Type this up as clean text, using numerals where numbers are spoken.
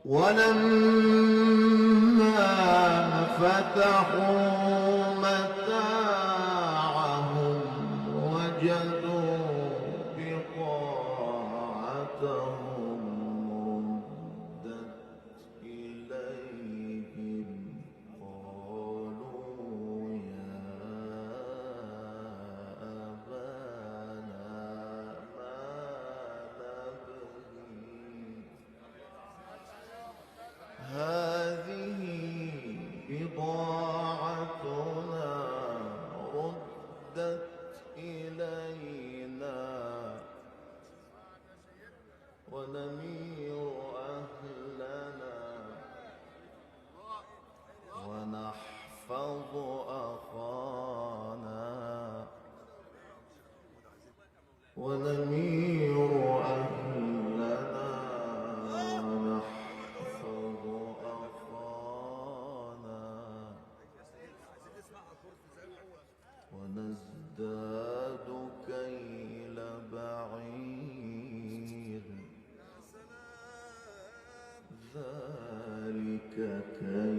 ولما فتحوا متاعهم وجدوا بضاعتهم ردت إليهم قالوا يا أبانا ما نبغي هذه بضاعتنا ردت إلينا ونمير أهلنا ونحفظ أخانا ونمير أهلنا ونحفظ أخانا ونزداد كيل بعير ذلك كيل